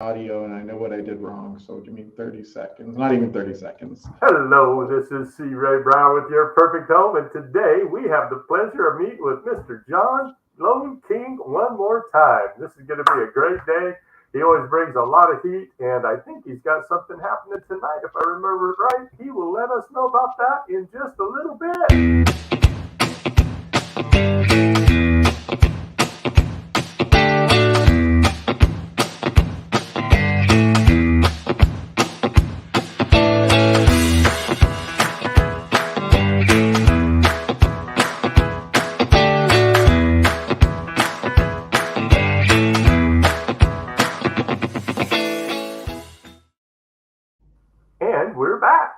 audio and I know what I did wrong. So give me 30 seconds. Not even 30 seconds. Hello, this is C. Ray Brown with your perfect home, and today we have the pleasure of meeting with Mr. John Lone King one more time. This is going to be a great day. He always brings a lot of heat, and I think he's got something happening tonight. If I remember it right, he will let us know about that in just a little bit. And we're back.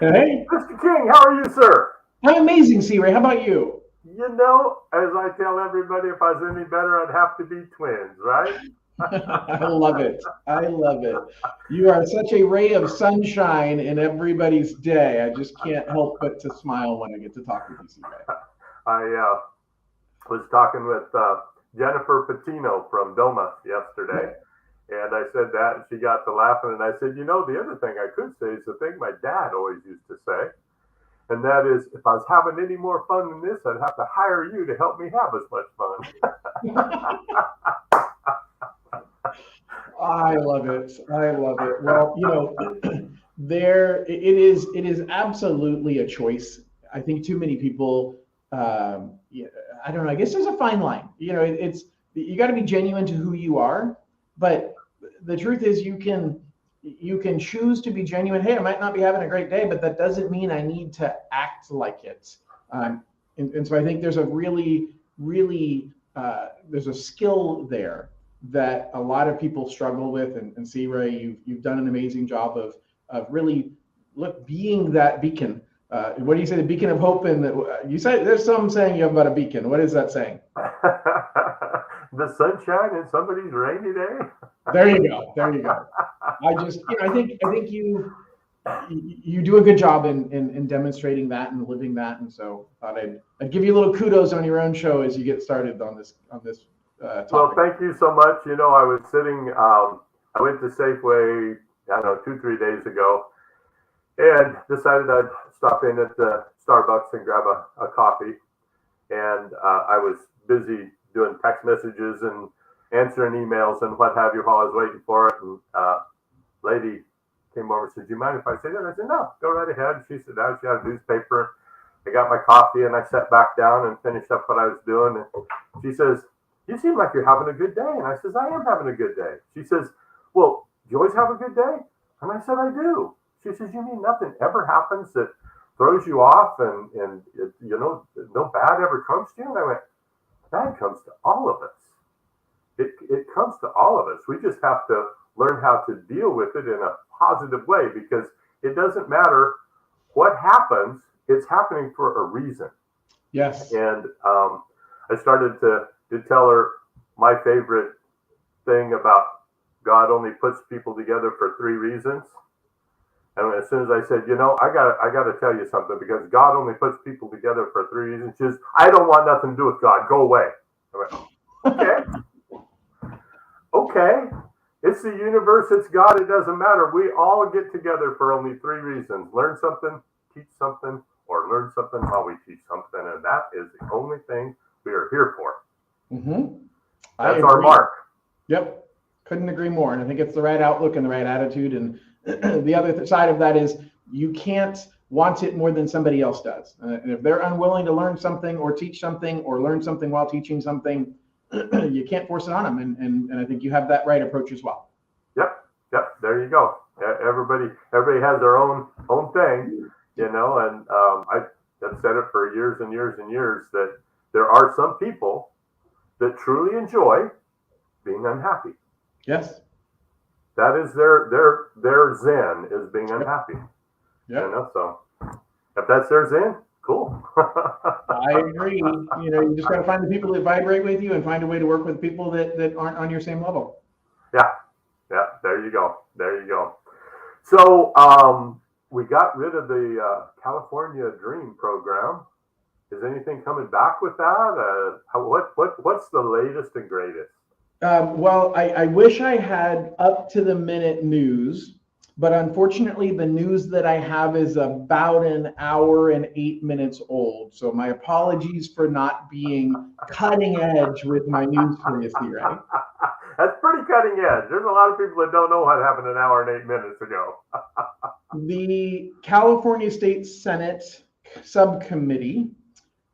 Hey, Mr. King, how are you, sir? I'm amazing, C Ray. How about you? You know, as I tell everybody, if I was any better, I'd have to be twins, right? I love it. I love it. You are such a ray of sunshine in everybody's day. I just can't help but to smile when I get to talk with you, C Ray. I was talking with Jennifer Patino from Doma yesterday, and I said that, and she got to laughing, and I said, you know, the other thing I could say is the thing my dad always used to say, and that is, if I was having any more fun than this, I'd have to hire you to help me have as much fun. I love it. I love it. Well, it is absolutely a choice. I think too many people, yeah, I don't know. I guess there's a fine line. It's you got to be genuine to who you are, but the truth is you can choose to be genuine. Hey, I might not be having a great day, but that doesn't mean I need to act like it. And so I think there's a really there's a skill there that a lot of people struggle with. And see, Ray, you've done an amazing job of really being that beacon. What do you say, the beacon of hope? And you said there's some saying you have about a beacon. What is that saying? The sunshine in somebody's rainy day. There you go. There you go. I think you do a good job in demonstrating that and living that. And so I thought I'd give you a little kudos on your own show as you get started on this Well, topic. thank you so much. You know, I was sitting, I went to Safeway, I don't know, 2, 3 days ago, and decided I'd stop in at the Starbucks and grab a coffee. And I was busy doing text messages and answering emails and what have you while I was waiting for it. And lady came over and said, "Do you mind if I say that?" I said, "No, go right ahead." She said, "She had a newspaper." I got my coffee and I sat back down and finished up what I was doing. And she says, "You seem like you're having a good day." And I says, "I am having a good day." She says, "Well, do you always have a good day?" And I said, "I do." She says, "You mean nothing ever happens that throws you off and no bad ever comes to you?" And I went, "Bad comes to all of us. It comes to all of us. We just have to learn how to deal with it in a positive way, because it doesn't matter what happens, it's happening for a reason." Yes. And I started to tell her my favorite thing about God only puts people together for 3 reasons. And as soon as I said, I got to tell you something, because God only puts people together for 3 reasons. She says, "I don't want nothing to do with God. Go away." I went, "Okay, okay. It's the universe. It's God. It doesn't matter. We all get together for only 3 reasons: learn something, teach something, or learn something while we teach something. And that is the only thing we are here for. Mm-hmm. I That's our agree. mark." Yep. Couldn't agree more. And I think it's the right outlook and the right attitude. And the other side of that is you can't want it more than somebody else does. And if they're unwilling to learn something or teach something or learn something while teaching something, you can't force it on them. And I think you have that right approach as well. Yep, yep. There you go. Everybody has their own thing, And I've said it for years and years and years that there are some people that truly enjoy being unhappy. Yes. That is their zen, is being Yep. unhappy. Yep. So if that's their zen, cool. I agree. You just got to find the people that vibrate with you and find a way to work with people that aren't on your same level. Yeah, yeah. There you go. There you go. So we got rid of the California Dream program. Is anything coming back with that? What's the latest and greatest? Well, I wish I had up to the minute news, but unfortunately, the news that I have is about an hour and 8 minutes old. So my apologies for not being cutting edge with my news for you, Ray. That's pretty cutting edge. There's a lot of people that don't know what happened an hour and 8 minutes ago. The California State Senate subcommittee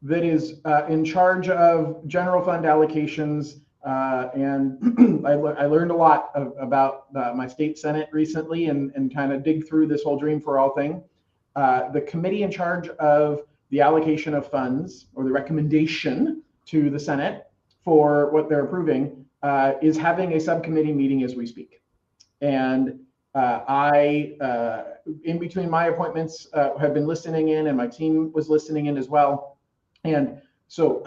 that is in charge of general fund allocations. And I learned a lot about my state Senate recently and kind of dig through this whole Dream for All thing. The committee in charge of the allocation of funds, or the recommendation to the Senate for what they're approving, is having a subcommittee meeting as we speak. And in between my appointments, have been listening in, and my team was listening in as well. And so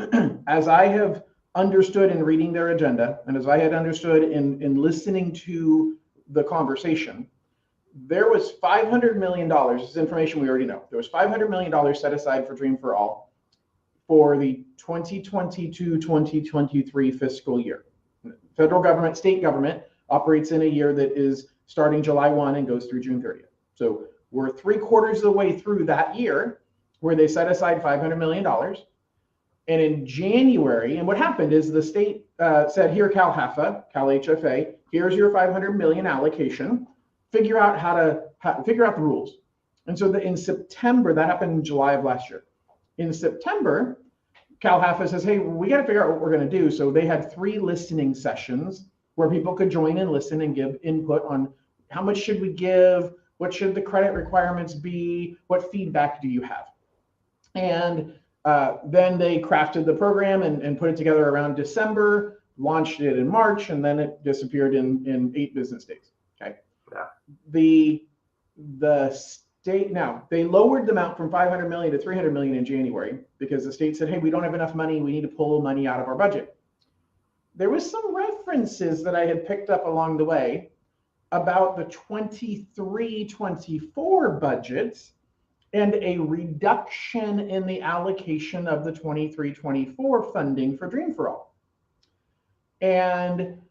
as I have understood in reading their agenda, and as I had understood in listening to the conversation, there was $500 million, this is information we already know, there was $500 million set aside for Dream for All for the 2022-2023 fiscal year. Federal government, state government operates in a year that is starting July 1 and goes through June 30th. So we're 3/4 of the way through that year where they set aside $500 million. And in January, and what happened is the state said, here, Cal HFA, here's your $500 million allocation. Figure out figure out the rules. And so in September, that happened in July of last year. In September, Cal HFA says, hey, we got to figure out what we're going to do. So they had 3 listening sessions where people could join and listen and give input on how much should we give, what should the credit requirements be, what feedback do you have? And then they crafted the program and put it together around December, launched it in March, and then it disappeared in 8 business days. Okay. Yeah. The state, now they lowered the amount from 500 million to 300 million in January because the state said, hey, we don't have enough money. We need to pull money out of our budget. There was some references that I had picked up along the way about the 23-24 budgets and a reduction in the allocation of the 23-24 funding for Dream for All. And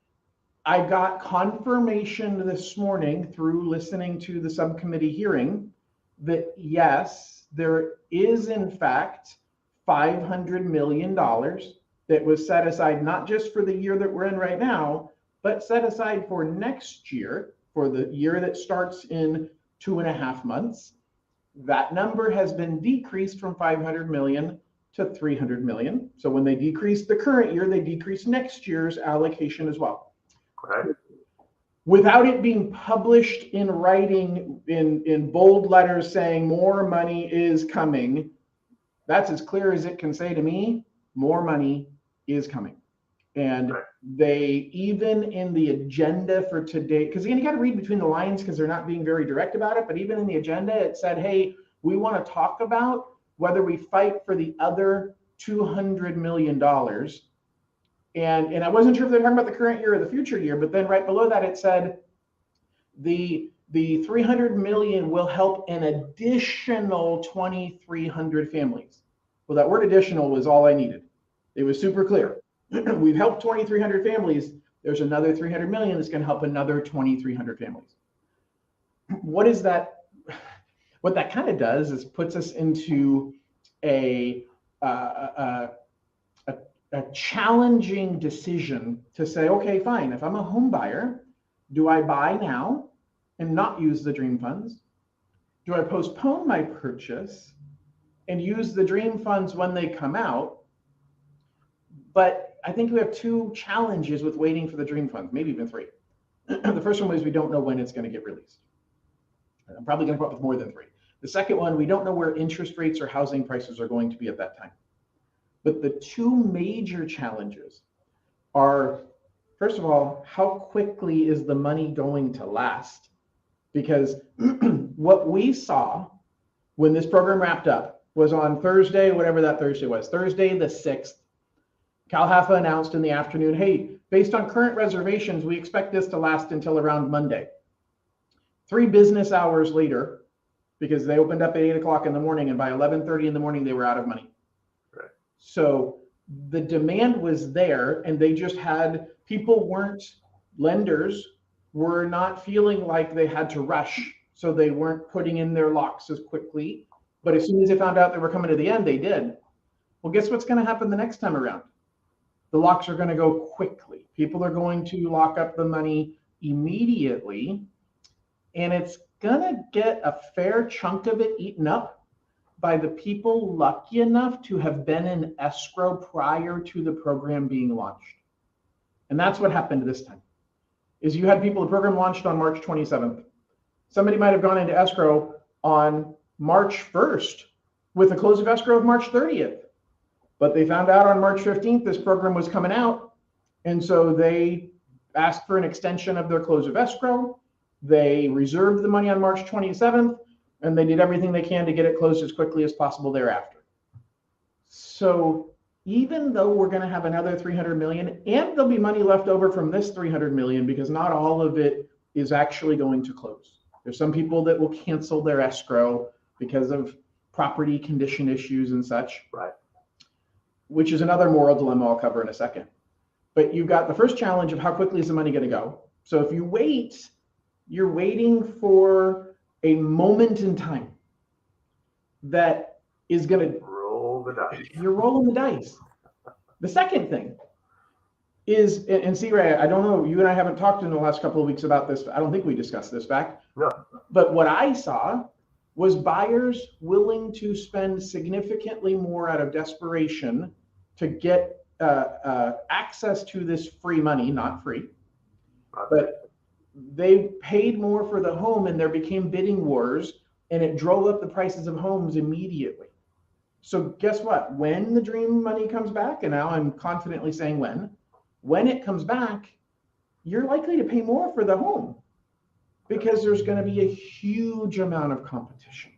I got confirmation this morning through listening to the subcommittee hearing that yes, there is in fact $500 million that was set aside, not just for the year that we're in right now, but set aside for next year, for the year that starts in 2.5 months. That number has been decreased from 500 million to 300 million. So when they decrease the current year, they decrease next year's allocation as well. Right. Without it being published in writing in bold letters saying more money is coming, that's as clear as it can say to me, more money is coming. And they, even in the agenda for today, because again, you got to read between the lines because they're not being very direct about it, but even in the agenda, it said, hey, we want to talk about whether we fight for the other $200 million. And I wasn't sure if they're talking about the current year or the future year, but then right below that, it said the 300 million will help an additional 2,300 families. Well, that word additional was all I needed. It was super clear. We've helped 2,300 families. There's another 300 million that's going to help another 2,300 families. What is that? What that kind of does is puts us into a challenging decision to say, okay, fine. If I'm a home buyer, do I buy now and not use the Dream funds? Do I postpone my purchase and use the Dream funds when they come out? But I think we have 2 challenges with waiting for the Dream funds, maybe even 3. The first one was we don't know when it's going to get released. I'm probably going to come up with more than 3. The second one, we don't know where interest rates or housing prices are going to be at that time. But the 2 major challenges are, first of all, how quickly is the money going to last? Because what we saw when this program wrapped up was on Thursday, whatever that Thursday was, Thursday the 6th, Cal HFA announced in the afternoon, hey, based on current reservations, we expect this to last until around Monday. 3 business hours later, because they opened up at 8 o'clock in the morning, and by 11:30 in the morning, they were out of money. Right. So the demand was there, and they just had lenders were not feeling like they had to rush, so they weren't putting in their locks as quickly. But as soon as they found out they were coming to the end, they did. Well, guess what's going to happen the next time around? The locks are going to go quickly. People are going to lock up the money immediately, and it's going to get a fair chunk of it eaten up by the people lucky enough to have been in escrow prior to the program being launched. And that's what happened this time. Is you had people, the program launched on March 27th. Somebody might have gone into escrow on March 1st with a close of escrow of March 30th. But they found out on March 15th this program was coming out. And so they asked for an extension of their close of escrow. They reserved the money on March 27th, and they did everything they can to get it closed as quickly as possible thereafter. So even though we're going to have another 300 million, and there'll be money left over from this 300 million, because not all of it is actually going to close. There's some people that will cancel their escrow because of property condition issues and such. Right. Which is another moral dilemma I'll cover in a second. But you've got the first challenge of how quickly is the money going to go. So if you wait, you're waiting for a moment in time that is going to roll the dice. You're rolling the dice. The second thing is, and see, Ray, I don't know, you and I haven't talked in the last couple of weeks about this. I don't think we discussed this back. No. But what I saw was buyers willing to spend significantly more out of desperation to get access to this free money, not free, but they paid more for the home, and there became bidding wars, and it drove up the prices of homes immediately. So guess what? When the dream money comes back, and now I'm confidently saying when it comes back, you're likely to pay more for the home because there's going to be a huge amount of competition.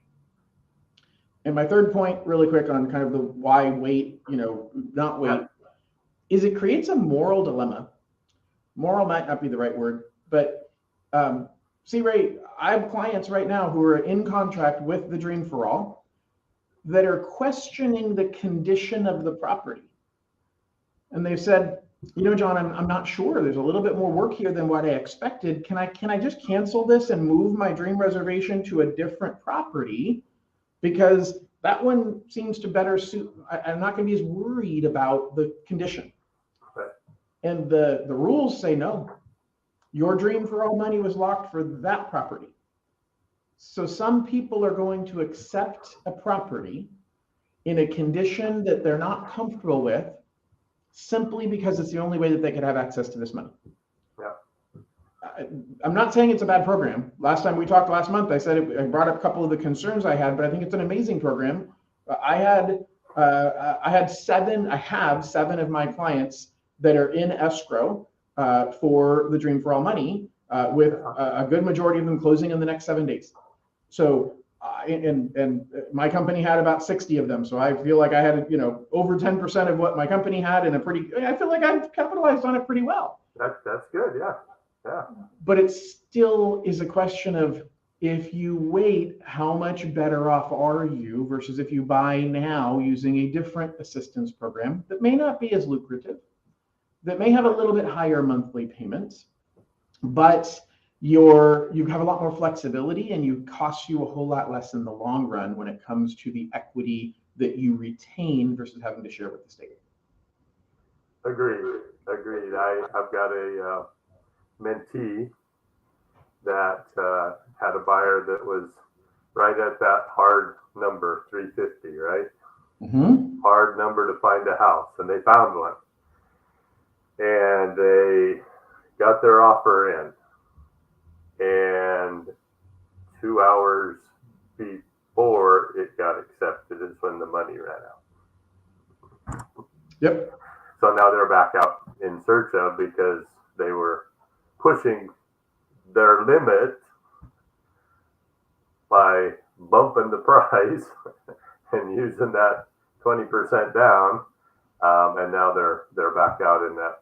And my third point, really quick on kind of the why wait, not wait, is it creates a moral dilemma. Moral might not be the right word, but see, Ray, I have clients right now who are in contract with the Dream for All that are questioning the condition of the property. And they've said, John, I'm not sure. There's a little bit more work here than what I expected. Can I just cancel this and move my dream reservation to a different property? Because that one seems to better suit, I'm not going to be as worried about the condition. Right. And the rules say no. Your Dream for All money was locked for that property. So some people are going to accept a property in a condition that they're not comfortable with simply because it's the only way that they could have access to this money. I'm not saying it's a bad program. Last time we talked last month, I said I brought up a couple of the concerns I had, but I think it's an amazing program. I have seven of my clients that are in escrow for the Dream for All money, with a good majority of them closing in the next 7 days. So, and my company had about 60 of them. So I feel like I had, over 10% of what my company had, and I feel like I've capitalized on it pretty well. That's good. Yeah. Yeah. But it still is a question of, if you wait, how much better off are you versus if you buy now using a different assistance program that may not be as lucrative, that may have a little bit higher monthly payments, but you have a lot more flexibility, and you cost you a whole lot less in the long run when it comes to the equity that you retain versus having to share with the state. Agreed. I've got a mentee that had a buyer that was right at that hard number, 350, right? Mm-hmm. Hard number to find a house, and they found one. And they got their offer in, and 2 hours before it got accepted is when the money ran out. Yep. So now they're back out in search of, because they were pushing their limit by bumping the price and using that 20% down, and now they're back out in that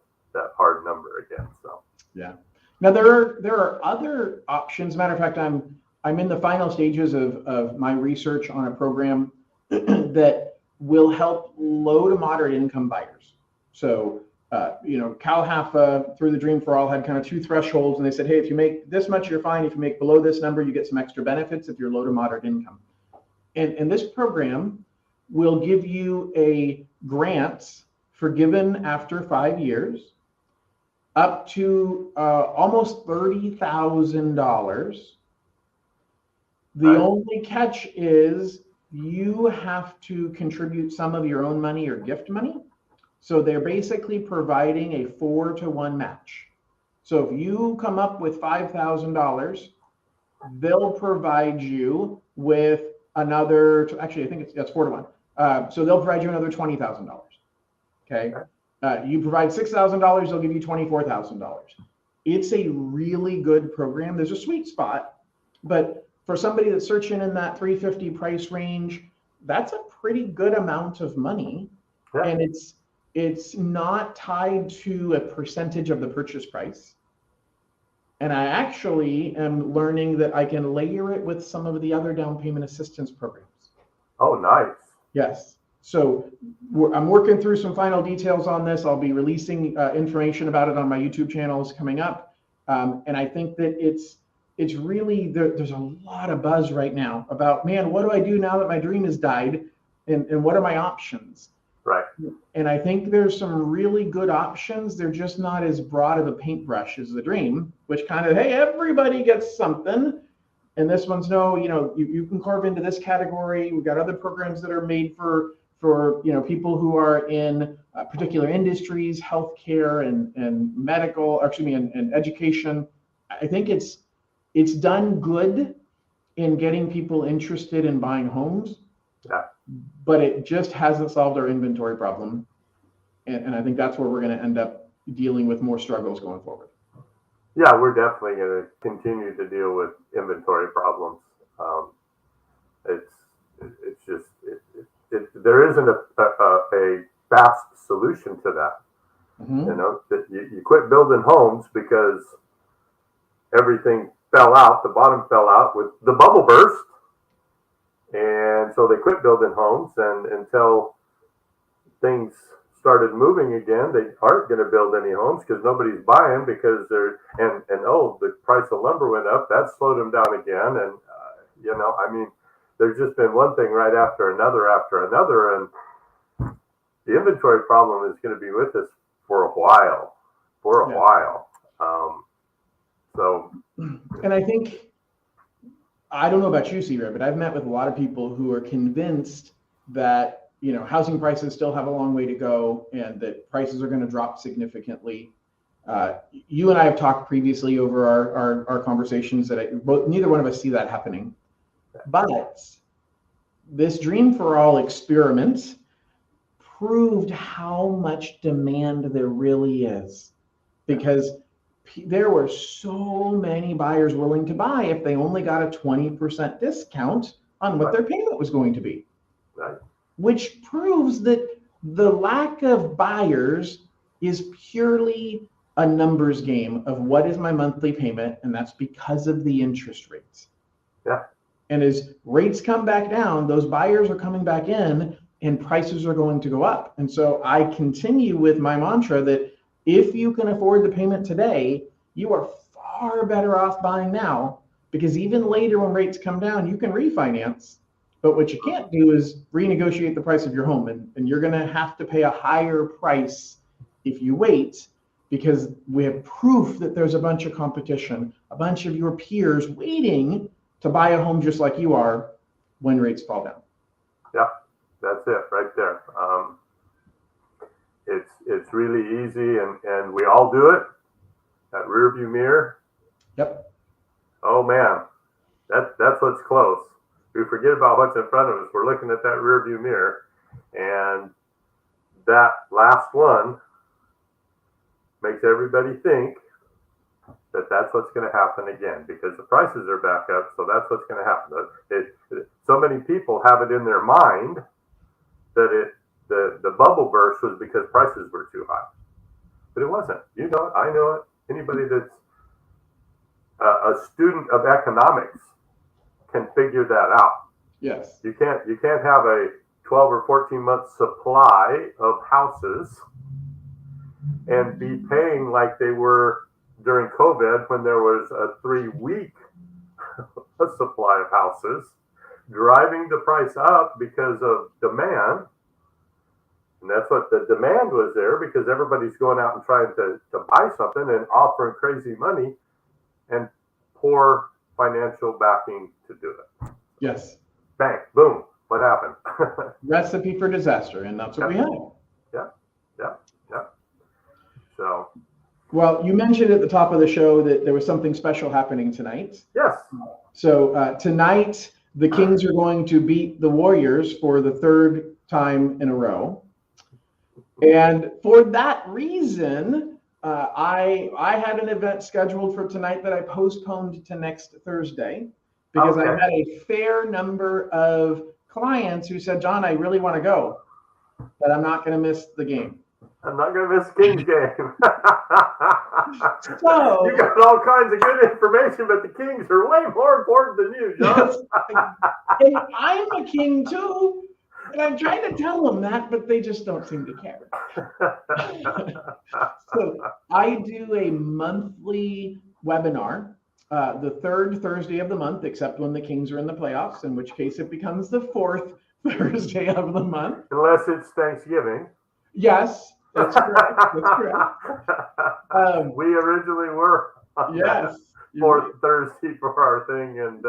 hard number again. So yeah. Now there are other options. Matter of fact, I'm in the final stages of my research on a program that will help low to moderate income buyers. So Cal Haffa through the Dream for All had kind of two thresholds, and they said, hey, if you make this much, you're fine. If you make below this number, you get some extra benefits if you're low to moderate income. And this program will give you a grant forgiven after 5 years up to almost $30,000. The only catch is you have to contribute some of your own money or gift money. So they're basically providing a 4-to-1 match. So if you come up with $5,000, they'll provide you with another, actually, I think it's 4-to-1. So they'll provide you another $20,000. Okay. You provide $6,000, they'll give you $24,000. It's a really good program. There's a sweet spot, but for somebody that's searching in that $350 price range, that's a pretty good amount of money. Yeah. And it's not tied to a percentage of the purchase price. And I actually am learning that I can layer it with some of the other down payment assistance programs. Oh, nice. Yes. So I'm working through some final details on this. I'll be releasing information about it on my YouTube channels coming up. And I think that it's really, there's a lot of buzz right now about, man, what do I do now that my dream has died? And what are my options? Right. And I think there's some really good options. They're just not as broad of a paintbrush as the Dream, which kind of, hey, everybody gets something. And this one's no, you can carve into this category. We've got other programs that are made for people who are in particular industries, healthcare and medical, and education. I think it's done good in getting people interested in buying homes. Yeah. But it just hasn't solved our inventory problem. And I think that's where we're going to end up dealing with more struggles going forward. Yeah, we're definitely going to continue to deal with inventory problems. It's just, there isn't a fast solution to that. Mm-hmm. That you quit building homes because everything fell out, the bottom fell out with the bubble burst. And so they quit building homes, and until things started moving again, they aren't going to build any homes because nobody's buying because the price of lumber went up. That slowed them down again. And, there's just been one thing right after another, and the inventory problem is going to be with us for a while, And I think, I don't know about you, C-Ray, but I've met with a lot of people who are convinced that, housing prices still have a long way to go and that prices are going to drop significantly. You and I have talked previously over our conversations that neither one of us see that happening. But this Dream for All experiment proved how much demand there really is, because there were so many buyers willing to buy if they only got a 20% discount on what their payment was going to be. Right. Which proves that the lack of buyers is purely a numbers game of what is my monthly payment, and that's because of the interest rates. Yeah. And as rates come back down, those buyers are coming back in and prices are going to go up. And so I continue with my mantra that if you can afford the payment today, you are far better off buying now, because even later when rates come down, you can refinance. But what you can't do is renegotiate the price of your home. And you're going to have to pay a higher price if you wait, because we have proof that there's a bunch of competition, a bunch of your peers waiting to buy a home just like you are when rates fall down. Yeah, that's it right there. It's really easy, and we all do it. That rear view mirror. Yep. Oh man, that's what's close. We forget about what's in front of us. We're looking at that rear view mirror, and that last one makes everybody think that that's what's going to happen again, because the prices are back up. So that's what's going to happen. So many people have it in their mind that the bubble burst was because prices were too high, but it wasn't. You know it, I know it. Anybody that's a student of economics can figure that out. Yes. You can't have a 12 or 14 month supply of houses and be paying like they were during COVID when there was a 3 week supply of houses, driving the price up because of demand. And that's what the demand was there, because everybody's going out and trying to buy something and offering crazy money and poor financial backing to do it. Yes. Bang, boom, what happened? Recipe for disaster, and that's what we had. Yeah. So. Well, you mentioned at the top of the show that there was something special happening tonight. Yes. So tonight, the Kings are going to beat the Warriors for the third time in a row. And for that reason, I had an event scheduled for tonight that I postponed to next Thursday, because I had a fair number of clients who said, John, I really want to go, but I'm not going to miss the game. I'm not going to miss Kings game. So, you got all kinds of good information, but the Kings are way more important than you, John. Yes, and I'm a King too. And I'm trying to tell them that, but they just don't seem to care. So I do a monthly webinar, the third Thursday of the month, except when the Kings are in the playoffs, in which case it becomes the fourth Thursday of the month. Unless it's Thanksgiving. Yes, that's correct. That's correct. We originally were on that fourth Thursday for our thing, and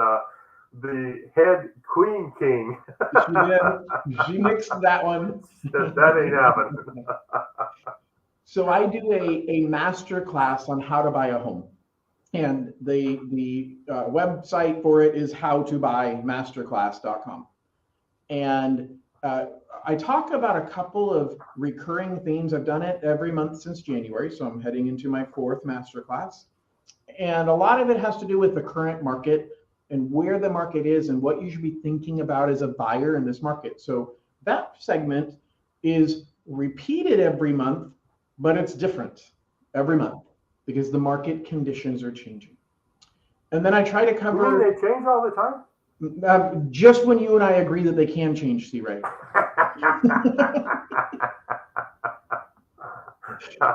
the head Queen King. She did. She mixed that one. That ain't happening. So I do a master class on how to buy a home, and the website for it is howtobuymasterclass.com. And I talk about a couple of recurring themes. I've done it every month since January, so I'm heading into my fourth masterclass. And a lot of it has to do with the current market and where the market is and what you should be thinking about as a buyer in this market. So that segment is repeated every month, but it's different every month because the market conditions are changing. And then I try to cover. You mean they change all the time? Just when you and I agree that they can change, C-Ray.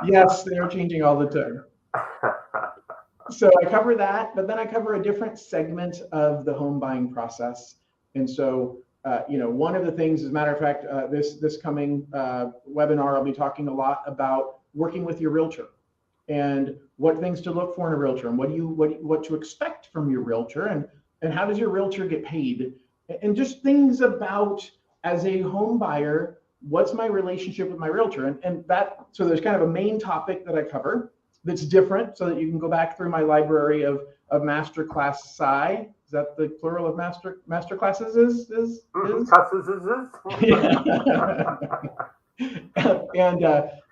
Yes, they are changing all the time. So I cover that, but then I cover a different segment of the home buying process. And so, one of the things, as a matter of fact, this coming webinar, I'll be talking a lot about working with your realtor and what things to look for in a realtor, and what to expect from your realtor, and how does your realtor get paid, and just things about, as a home buyer, what's my relationship with my realtor, and that. So there's kind of a main topic that I cover that's different, so that you can go back through my library of masterclass Sci. Is that the plural of masterclasses? Is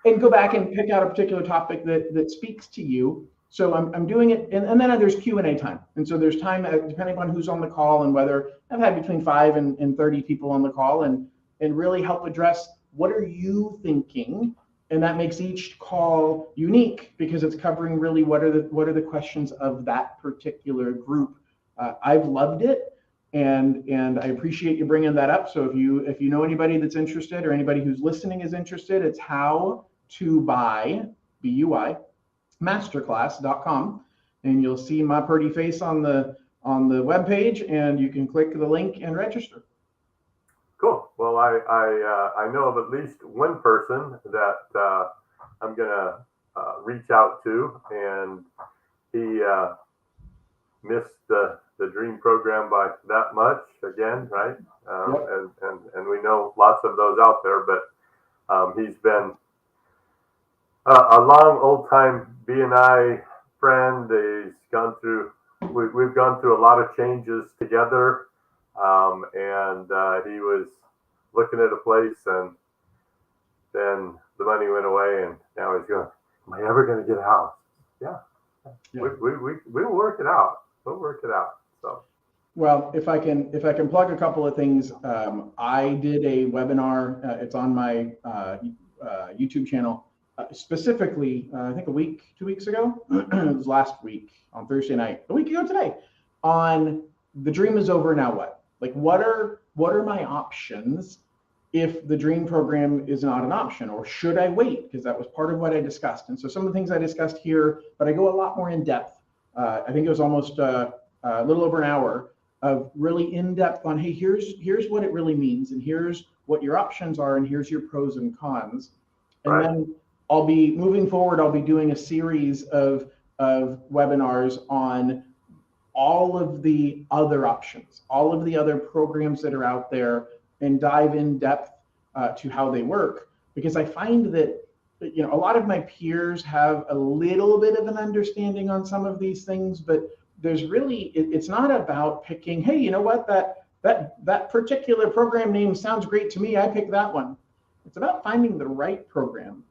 and go back and pick out a particular topic that speaks to you. So I'm doing it, and then there's Q&A time, and so there's time depending on who's on the call, and whether I've had between 5 and 30 people on the call, and really help address what are you thinking. And that makes each call unique because it's covering really what are the questions of that particular group. I've loved it, and I appreciate you bringing that up. So if you know anybody that's interested, or anybody who's listening is interested, it's how to buy BUI masterclass.com, and you'll see my pretty face on the webpage, and you can click the link and register. Cool. Well, I know of at least one person that I'm gonna reach out to, and he missed the Dream program by that much again, right? Yep. And we know lots of those out there, but he's been a long old time BNI friend. He's gone through. We've gone through a lot of changes together. And he was looking at a place, and then the money went away, and now he's going, am I ever going to get a house? Yeah. We'll work it out. We'll work it out. So. Well, if I can plug a couple of things, I did a webinar. It's on my YouTube channel, specifically, I think 2 weeks ago. It was last week on Thursday night, a week ago today, on the dream is over, now what? Like, what are my options if the dream program is not an option, or should I wait? Because that was part of what I discussed. And so some of the things I discussed here, but I go a lot more in depth. I think it was almost a little over an hour of really in depth on, hey, here's what it really means, and here's what your options are, and here's your pros and cons. And then I'll be moving forward. I'll be doing a series of webinars on all of the other options, all of the other programs that are out there, and dive in depth to how they work. Because I find that a lot of my peers have a little bit of an understanding on some of these things, but there's really, it's not about picking, hey, you know what, that particular program name sounds great to me, I pick that one. It's about finding the right program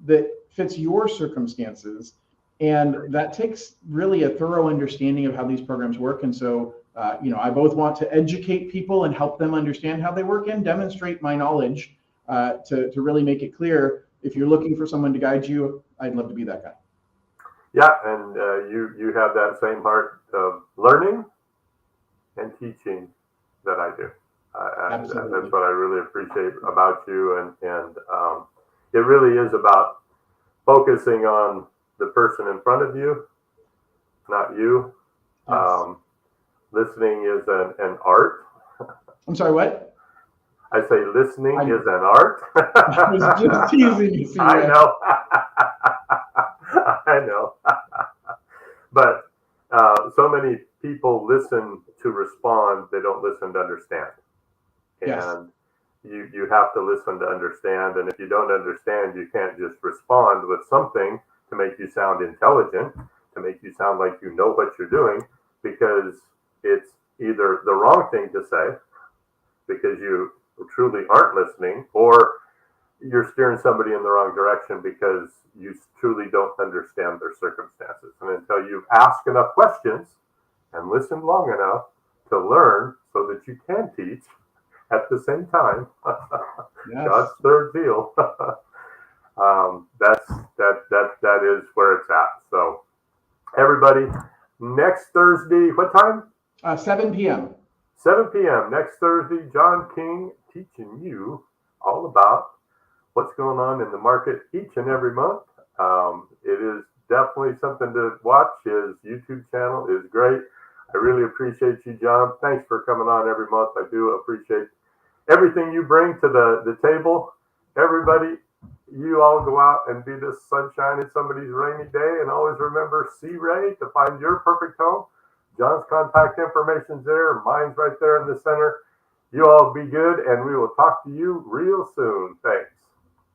that fits your circumstances. And that takes really a thorough understanding of how these programs work. And so, I both want to educate people and help them understand how they work, and demonstrate my knowledge to really make it clear. If you're looking for someone to guide you, I'd love to be that guy. Yeah, and you have that same heart of learning and teaching that I do. Absolutely. That's what I really appreciate about you, and it really is about focusing on the person in front of you, not you. Yes. Listening is an art. I'm sorry, what? I say listening is an art. I was just teasing you. I know. I know. But so many people listen to respond, they don't listen to understand. Yes. And you have to listen to understand. And if you don't understand, you can't just respond with something to make you sound intelligent, to make you sound like you know what you're doing, because it's either the wrong thing to say because you truly aren't listening, or you're steering somebody in the wrong direction because you truly don't understand their circumstances. And until you've asked enough questions and listened long enough to learn so that you can teach at the same time, Yes. God's third deal, that is where it's at. So everybody, next Thursday, what time? 7 p.m. 7 p.m. next Thursday, John King teaching you all about what's going on in the market each and every month. It is definitely something to watch. His YouTube channel is great. I really appreciate you, John. Thanks for coming on every month. I do appreciate everything you bring to the table. Everybody, you all go out and be the sunshine in somebody's rainy day, and always remember C-Ray to find your perfect home. John's contact information's there. Mine's right there in the center. You all be good, and we will talk to you real soon. Thanks.